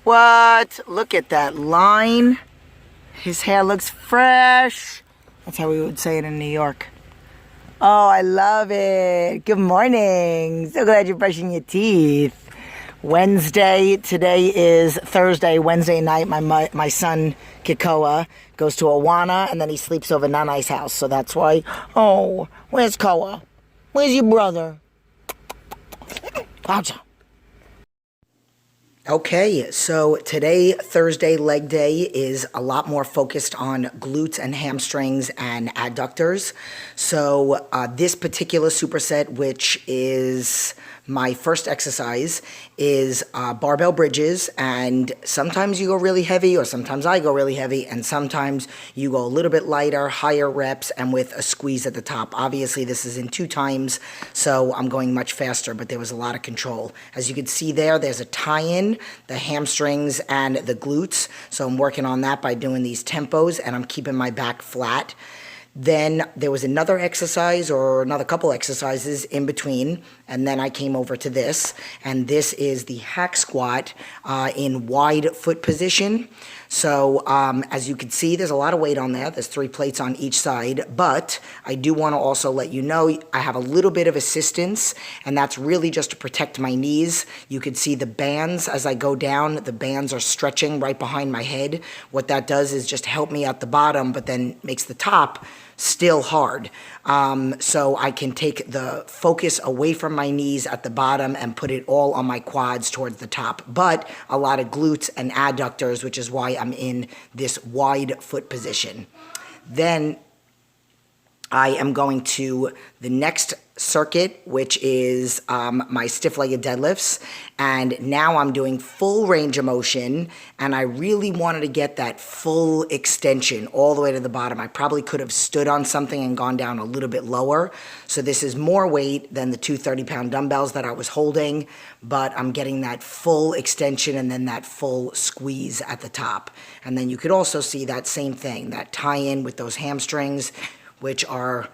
What? Look at that line. His hair looks fresh. That's how we would say it in New York. Oh, I love it. Good morning. So glad you're brushing your teeth. Wednesday. Today is Thursday. Wednesday night, my son, Kikoa, goes to Awana, and then he sleeps over Nanai's house. So that's why. Oh, where's Koa? Where's your brother? Gotcha. Okay, so today, Thursday, leg day, is a lot more focused on glutes and hamstrings and adductors. So this particular superset, which is my first exercise, is barbell bridges, and sometimes you go really heavy, or sometimes I go really heavy, and sometimes you go a little bit lighter, higher reps, and with a squeeze at the top. Obviously, this is in 2 times, so I'm going much faster, but there was a lot of control. As you can see there's a tie-in, the hamstrings and the glutes, so I'm working on that by doing these tempos, and I'm keeping my back flat. Then there was another exercise, or another couple exercises in between, and then I came over to this, and this is the hack squat in wide foot position. So as you can see, there's a lot of weight on there. There's 3 plates on each side, but I do want to also let you know I have a little bit of assistance, and that's really just to protect my knees. You can see the bands as I go down. The bands are stretching right behind my head. What that does is just help me at the bottom, but then makes the top still hard. So I can take the focus away from my knees at the bottom and put it all on my quads towards the top. But a lot of glutes and adductors, which is why I'm in this wide foot position. Then I am going to the next circuit, which is my stiff-legged deadlifts, and now I'm doing full range of motion, and I really wanted to get that full extension all the way to the bottom. I probably could have stood on something and gone down a little bit lower, so this is more weight than the 2 30-pound dumbbells that I was holding, but I'm getting that full extension and then that full squeeze at the top. And then you could also see that same thing, that tie-in with those hamstrings, which are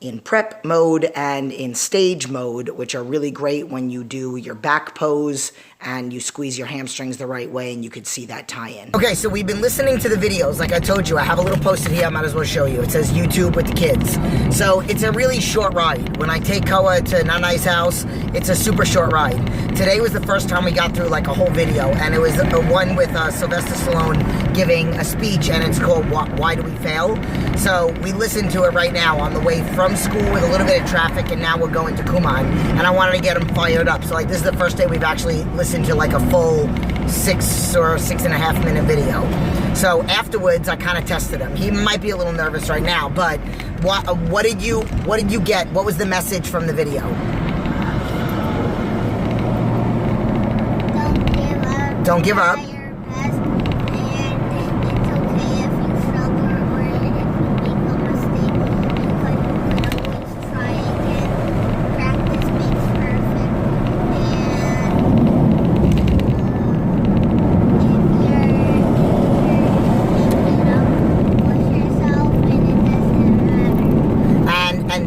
in prep mode and in stage mode, which are really great when you do your back pose and you squeeze your hamstrings the right way, and you could see that tie-in. Okay, so we've been listening to the videos. Like I told you, I have a little posted here, I might as well show you. It says YouTube with the kids. So it's a really short ride. When I take Koa to Nanai's house, it's a super short ride. Today was the first time we got through like a whole video, and it was the one with Sylvester Stallone giving a speech, and it's called Why Do We Fail? So we listened to it right now on the way from school with a little bit of traffic, and now we're going to Kumon, and I wanted to get them fired up. So like this is the first day we've actually listened to like a full 6 or 6.5 minute video. So afterwards I kind of tested him. He might be a little nervous right now, but what did you get? What was the message from the video? Don't give up.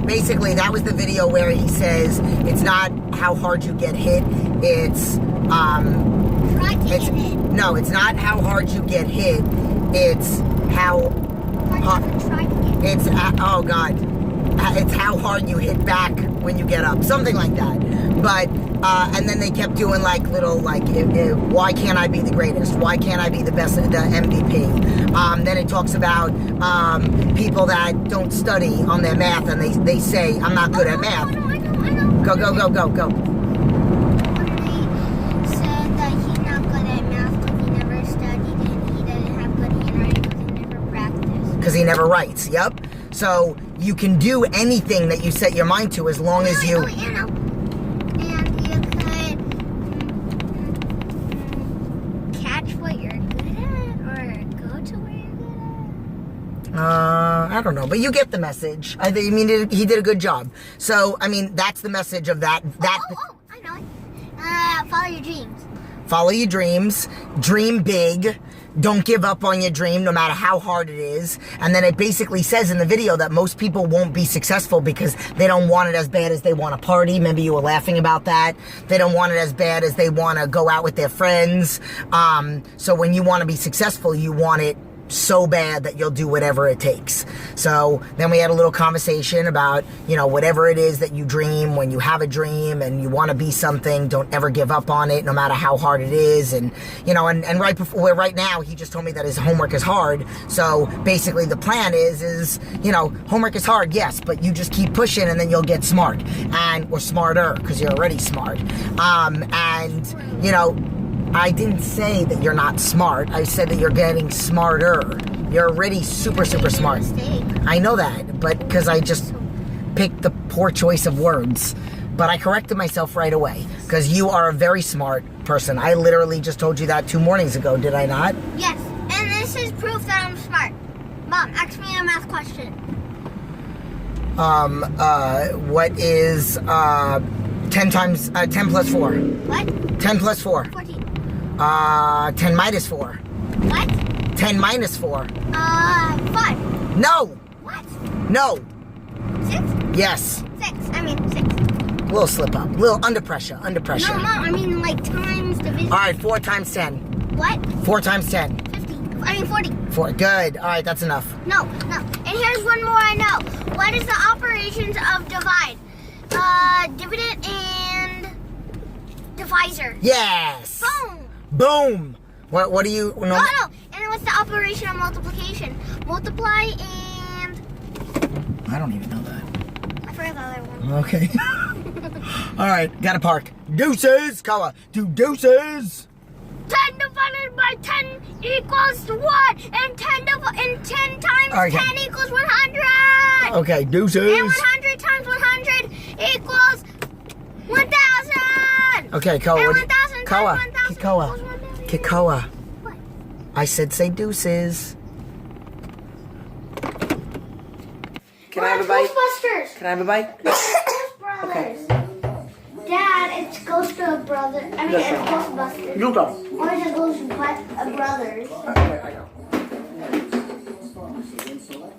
Basically, that was the video where he says it's not how hard you get hit, it's no, it's not how hard you get hit, it's how hard it's oh god, it's how hard you hit back when you get up, something like that. But and then they kept doing like little like why can't I be the greatest, why can't I be the best, the MVP. Then it talks about people that don't study on their math, and they say I'm not good at math. I know. Go. They said that he's not good at math because he never studied and he doesn't have good handwriting because he never practiced. Because he never writes, yep. So you can do anything that you set your mind to as long as you... And you could catch what you're good at or go to where you're good at. I don't know, but you get the message. I mean, he did a good job. So, I mean, that's the message of that. I know it. Follow your dreams. follow your dreams, dream big, don't give up on your dream no matter how hard it is. And then it basically says in the video that most people won't be successful because they don't want it as bad as they want to party. Maybe you were laughing about that. They don't want it as bad as they want to go out with their friends. So when you want to be successful, you want it so bad that you'll do whatever it takes. So then we had a little conversation about, you know, whatever it is that you dream, when you have a dream and you want to be something, don't ever give up on it no matter how hard it is. And, you know, and right now he just told me that his homework is hard. So basically the plan is, you know, homework is hard, yes, but you just keep pushing and then you'll get smart or smarter because you're already smart. And, you know, I didn't say that you're not smart. I said that you're getting smarter. You're already super, super smart. I know that, but because I just picked the poor choice of words. But I corrected myself right away because you are a very smart person. I literally just told you that 2 mornings ago, did I not? Yes, and this is proof that I'm smart. Mom, ask me a math question. What is 10 plus 4? What? 10 plus 4. 14. 10 minus 4. What? 10 minus 4. 5. No! What? No! 6? Yes. 6. I mean 6. A little slip up. A little under pressure. Under pressure. No, Mom, I mean like times division. Alright, 4 times 10. What? 4 times 10. 50. I mean 40. 4. Good. Alright, that's enough. No. And here's one more I know. What is the operations of divide? Dividend and divisor. Yes! Boom! Boom! What do you... No. And what's the operation of multiplication? Multiply and... I don't even know that. I forgot the other one. Okay. Alright, gotta park. Deuces! Kawa, do deuces! 10 divided by 10 equals what? And 10 times 10 equals 100! Okay, deuces! And 100 times 100 equals 1,000! Okay, Kawa. And 1,000 Kawa. times 1,000 Kikawa. equals 1,000. Kikawa. What? I said say deuces. Can I have a bite? Ghostbusters! Can I have a bite? Ghost Brothers. Okay. Dad, it's Ghost Brothers. I mean, it's Ghostbusters. You go. Or is it Ghost Brothers? Okay, I go.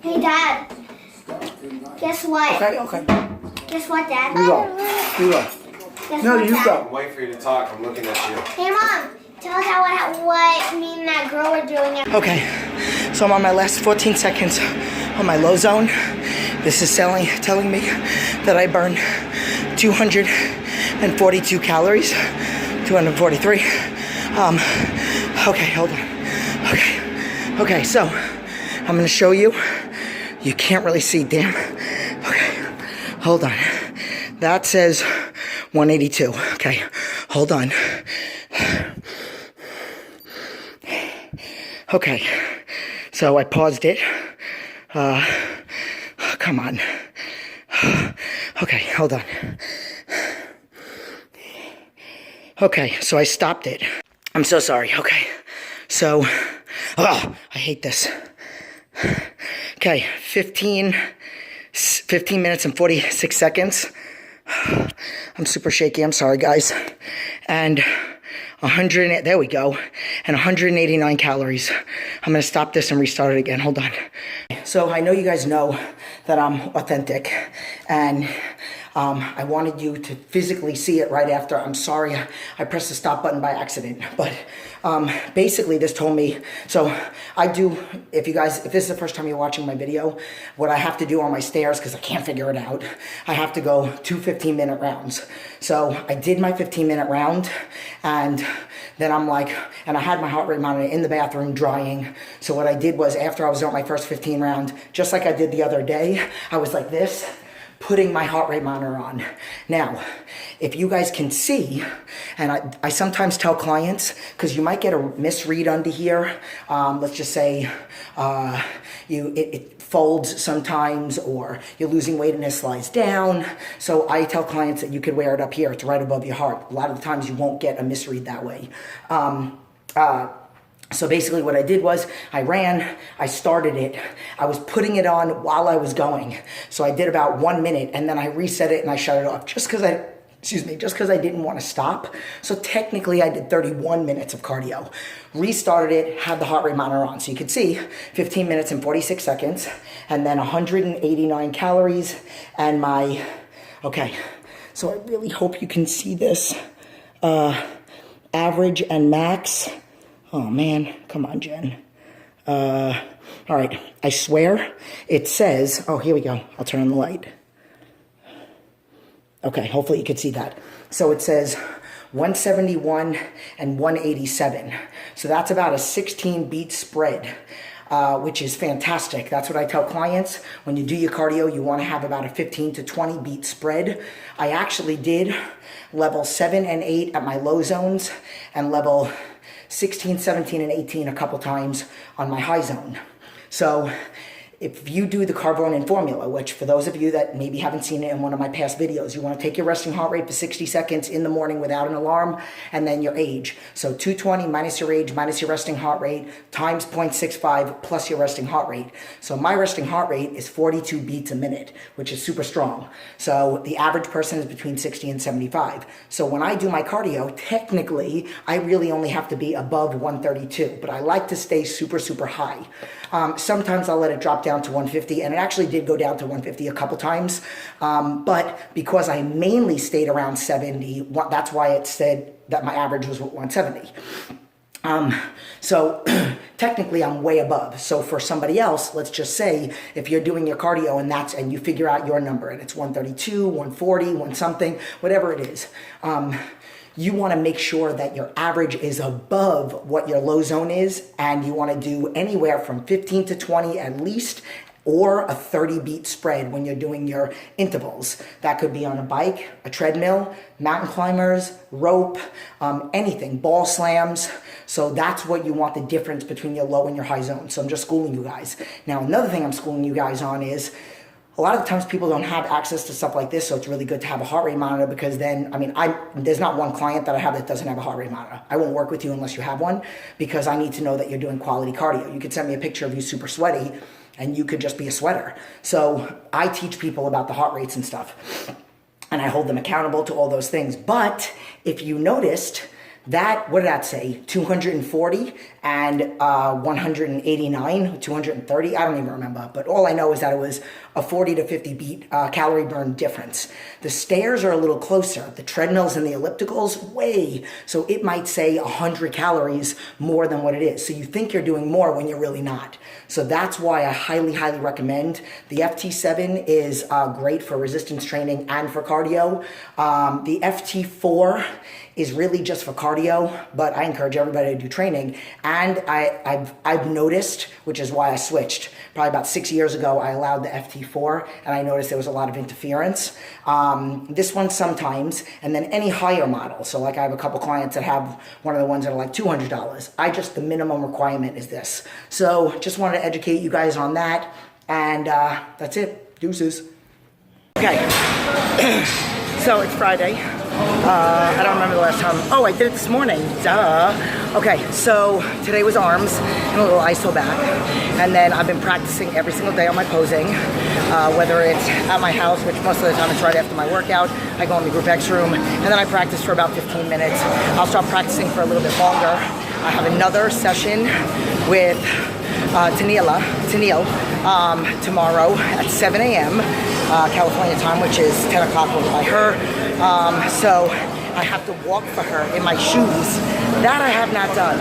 Hey, Dad. Guess what? Okay. Guess what, Dad? You go. You go. Guess No, what, you Dad? go. I'm waiting for you to talk. I'm looking at you. Hey, Mom. Tell us what me and that girl were doing. Okay, so I'm on my last 14 seconds on my low zone. This is telling me that I burned 242 calories, 243. Okay, hold on. Okay, so I'm gonna show you. You can't really see, damn. Okay, hold on. That says 182. Okay, hold on. Okay, so I paused it. Come on. Okay, hold on. Okay, so I stopped it. I'm so sorry. Okay, so, I hate this. Okay, 15 minutes and 46 seconds. I'm super shaky. I'm sorry, guys. And 100, there we go, and 189 calories. I'm gonna stop this and restart it again. Hold on. So I know you guys know that I'm authentic, and I wanted you to physically see it right after. I'm sorry, I pressed the stop button by accident, but basically this told me, so I do, if this is the first time you're watching my video, what I have to do on my stairs, because I can't figure it out, I have to go 2 15-minute rounds. So I did my 15-minute round, and then I'm like, and I had my heart rate monitor in the bathroom drying. So what I did was, after I was done my first 15 round, just like I did the other day, I was like this, putting my heart rate monitor on. Now, if you guys can see, and I sometimes tell clients, because you might get a misread under here, let's just say it folds sometimes, or you're losing weight and it slides down. So I tell clients that you could wear it up here. It's right above your heart. A lot of the times you won't get a misread that way. So basically what I did was, I ran, I started it, I was putting it on while I was going. So I did about 1 minute, and then I reset it and I shut it off, just because excuse me, just because I didn't want to stop. So technically I did 31 minutes of cardio. Restarted it, had the heart rate monitor on. So you could see 15 minutes and 46 seconds, and then 189 calories, and my, okay, so I really hope you can see this, average and max. Oh man, come on, Jen. All right, I swear it says, oh, here we go. I'll turn on the light. Okay, hopefully you can see that. So it says 171 and 187. So that's about a 16 beat spread, which is fantastic. That's what I tell clients. When you do your cardio, you want to have about a 15 to 20 beat spread. I actually did level 7 and 8 at my low zones and level 16, 17, and 18 a couple times on my high zone. So if you do the Carbone formula, which for those of you that maybe haven't seen it in one of my past videos, you want to take your resting heart rate for 60 seconds in the morning without an alarm, and then your age. So 220 minus your age minus your resting heart rate times 0.65 plus your resting heart rate. So my resting heart rate is 42 beats a minute, which is super strong. So the average person is between 60 and 75. So when I do my cardio, technically, I really only have to be above 132, but I like to stay super, super high. Sometimes I'll let it drop down to 150, and it actually did go down to 150 a couple times, but because I mainly stayed around 70, that's why it said that my average was 170. So technically I'm way above. So for somebody else, let's just say if you're doing your cardio and you figure out your number and it's 132, 140, 1 something, whatever it is, you want to make sure that your average is above what your low zone is, and you want to do anywhere from 15 to 20 at least, or a 30 beat spread when you're doing your intervals. That could be on a bike, a treadmill, mountain climbers, rope, anything, ball slams. So that's what you want the difference between your low and your high zone. So I'm just schooling you guys. Now, another thing I'm schooling you guys on is, a lot of the times people don't have access to stuff like this, so it's really good to have a heart rate monitor, because then, there's not one client that I have that doesn't have a heart rate monitor. I won't work with you unless you have one, because I need to know that you're doing quality cardio. You could send me a picture of you super sweaty, and you could just be a sweater. So I teach people about the heart rates and stuff, and I hold them accountable to all those things. But if you noticed, that, what did that say? 240 and 189, 230, I don't even remember. But all I know is that it was a 40 to 50 beat calorie burn difference. The stairs are a little closer. The treadmills and the ellipticals, way. So it might say 100 calories more than what it is. So you think you're doing more when you're really not. So that's why I highly, highly recommend. The FT7 is great for resistance training and for cardio. The FT4 is really just for cardio, but I encourage everybody to do training. And I've noticed, which is why I switched, probably about 6 years ago, I allowed the FT4, and I noticed there was a lot of interference. This one sometimes, and then any higher model. So like I have a couple clients that have one of the ones that are like $200. The minimum requirement is this. So just wanted to educate you guys on that, and that's it. Deuces. Okay, so it's Friday. I don't remember the last time. Oh, I did it this morning. Duh. Okay, so today was arms and a little iso back. And then I've been practicing every single day on my posing, whether it's at my house, which most of the time it's right after my workout. I go in the Group X room, and then I practice for about 15 minutes. I'll start practicing for a little bit longer. I have another session with Tennille tomorrow at 7 a.m. California time, which is 10 o'clock over by her. So I have to walk for her in my shoes. That I have not done.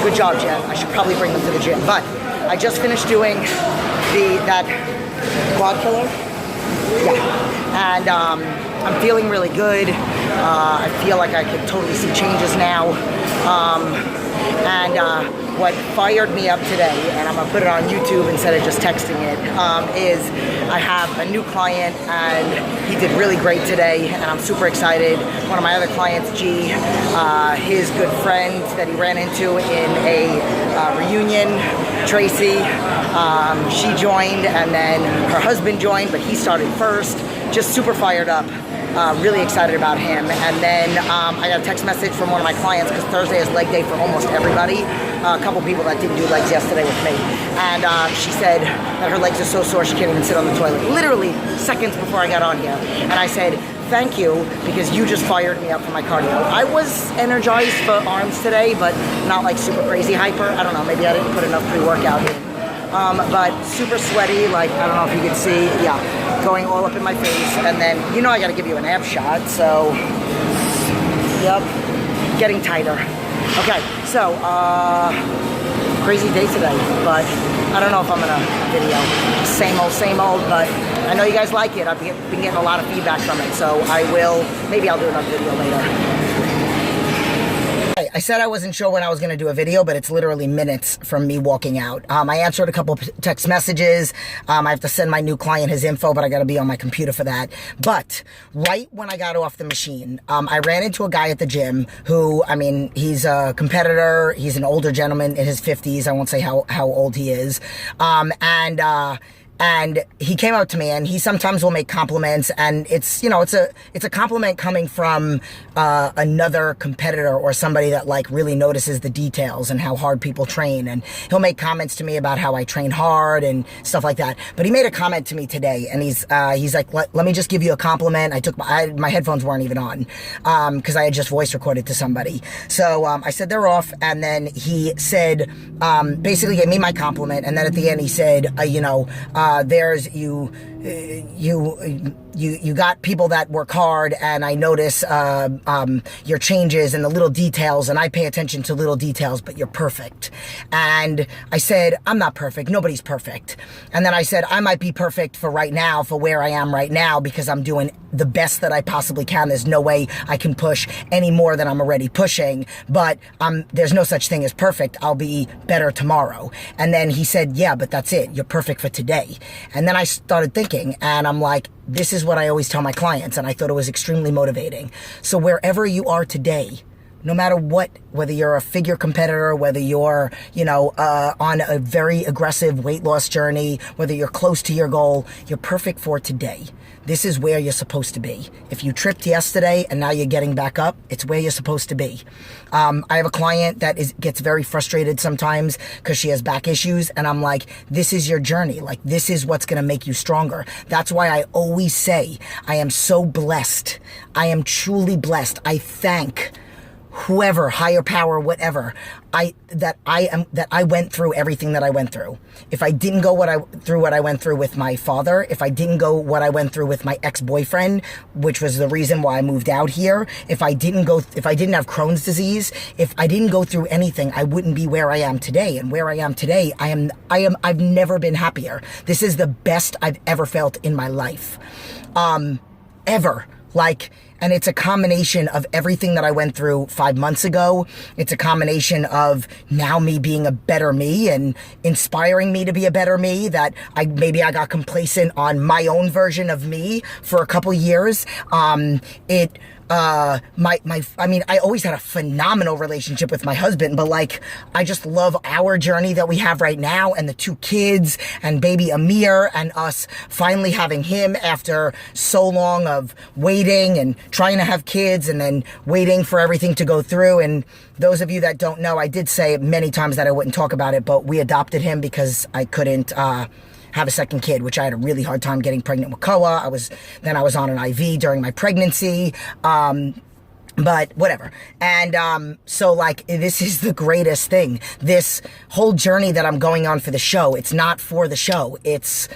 Good job, Jen. I should probably bring them to the gym. But I just finished doing that quad killer. Yeah. And I'm feeling really good. I feel like I can totally see changes now. What fired me up today, and I'm gonna put it on YouTube instead of just texting it, is I have a new client, and he did really great today, and I'm super excited. One of my other clients, G, his good friend that he ran into in a reunion, Tracy, she joined, and then her husband joined, but he started first. Just super fired up. Really excited about him. And then I got a text message from one of my clients, because Thursday is leg day for almost everybody. A couple people that didn't do legs yesterday with me. And she said that her legs are so sore she can't even sit on the toilet. Literally seconds before I got on here. And I said, thank you, because you just fired me up for my cardio. I was energized for arms today, but not like super crazy hyper. I don't know, maybe I didn't put enough pre-workout in. But super sweaty, like, I don't know if you can see, yeah, going all up in my face. And then, you know I gotta give you an ab shot, so, yep, getting tighter. Okay, so, crazy day today, but I don't know if I'm gonna video. Same old, but I know you guys like it. I've been getting a lot of feedback from it, so maybe I'll do another video later. I said I wasn't sure when I was going to do a video, but it's literally minutes from me walking out. I answered a couple text messages. I have to send my new client his info, but I got to be on my computer for that. But right when I got off the machine, I ran into a guy at the gym who, I mean, he's a competitor. He's an older gentleman in his 50s. I won't say how old he is. And he came up to me, and he sometimes will make compliments, and it's, you know, it's a compliment coming from another competitor or somebody that like really notices the details and how hard people train. And he'll make comments to me about how I train hard and stuff like that. But he made a comment to me today, and he's like, let me just give you a compliment. I took my headphones weren't even on, because I had just voice recorded to somebody. So I said they're off, and then he said, basically gave me my compliment, and then at the end he said, there's you got people that work hard, and I notice your changes and the little details, and I pay attention to little details, but you're perfect. And I said, I'm not perfect. Nobody's perfect. And then I said, I might be perfect for right now, for where I am right now, because I'm doing the best that I possibly can. There's no way I can push any more than I'm already pushing, but there's no such thing as perfect. I'll be better tomorrow. And then he said, yeah, but that's it. You're perfect for today. And then I started thinking, and I'm like, this is what I always tell my clients, and I thought it was extremely motivating. So wherever you are today, no matter what, whether you're a figure competitor, whether you're, on a very aggressive weight loss journey, whether you're close to your goal, you're perfect for today. This is where you're supposed to be. If you tripped yesterday and now you're getting back up, it's where you're supposed to be. I have a client that gets very frustrated sometimes because she has back issues, and I'm like, this is your journey. Like, this is what's going to make you stronger. That's why I always say I am so blessed. I am truly blessed. I thank whoever, higher power, whatever, that I went through everything that I went through. If I didn't go what I went through with my father, if I didn't go what I went through with my ex-boyfriend, which was the reason why I moved out here, if I didn't have Crohn's disease, if I didn't go through anything, I wouldn't be where I am today. And where I am today, I've never been happier. This is the best I've ever felt in my life. Ever. And it's a combination of everything that I went through 5 months ago. It's a combination of now me being a better me and inspiring me to be a better me, that maybe I got complacent on my own version of me for a couple years. I always had a phenomenal relationship with my husband, but I just love our journey that we have right now, and the 2 kids and baby Amir, and us finally having him after so long of waiting and trying to have kids and then waiting for everything to go through. And those of you that don't know, I did say many times that I wouldn't talk about it, but we adopted him because I couldn't, have a second kid, which I had a really hard time getting pregnant with Koa. I was on an IV during my pregnancy. But whatever. And so this is the greatest thing. This whole journey that I'm going on for the show, it's not for the show. It's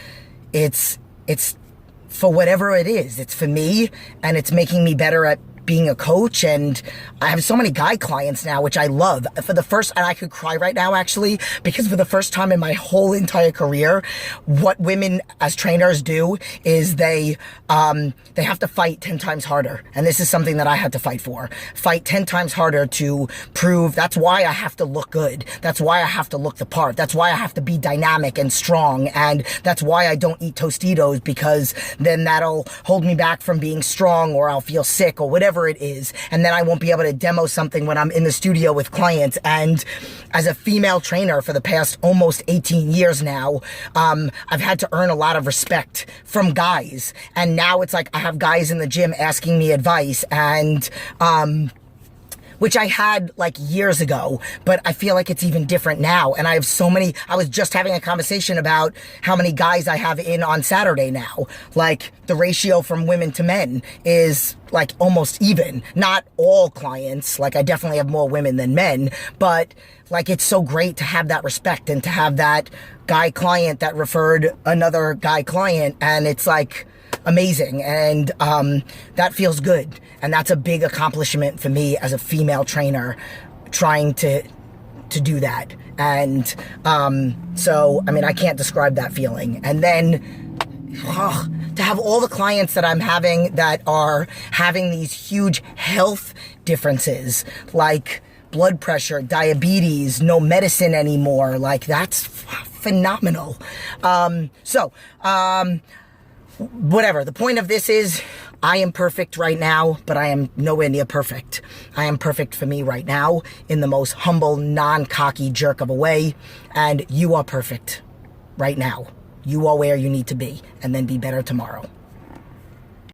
for whatever it is. It's for me, and it's making me better at being a coach. And I have so many guy clients now, which I love. And I could cry right now, actually, because for the first time in my whole entire career, what women as trainers do is they have to fight 10 times harder. And this is something that I had to fight 10 times harder to prove. That's why I have to look good. That's why I have to look the part. That's why I have to be dynamic and strong. And that's why I don't eat Tostitos, because then that'll hold me back from being strong, or I'll feel sick, or whatever it is, and then I won't be able to demo something when I'm in the studio with clients. And as a female trainer for the past almost 18 years now, I've had to earn a lot of respect from guys, and now it's I have guys in the gym asking me advice, and which I had like years ago, but I feel like it's even different now. And I have so many, I was just having a conversation about how many guys I have in on Saturday now. Like the ratio from women to men is like almost even. Not all clients, like I definitely have more women than men, but like it's so great to have that respect and to have that guy client that referred another guy client, and it's like amazing, and that feels good, and that's a big accomplishment for me as a female trainer, trying to do that. And so I mean, I can't describe that feeling. And then to have all the clients that I'm having that are having these huge health differences, like blood pressure, diabetes, no medicine anymore, like that's phenomenal. Whatever. The point of this is, I am perfect right now, but I am nowhere near perfect. I am perfect for me right now in the most humble, non-cocky jerk of a way, and you are perfect right now. You are where you need to be, and then be better tomorrow.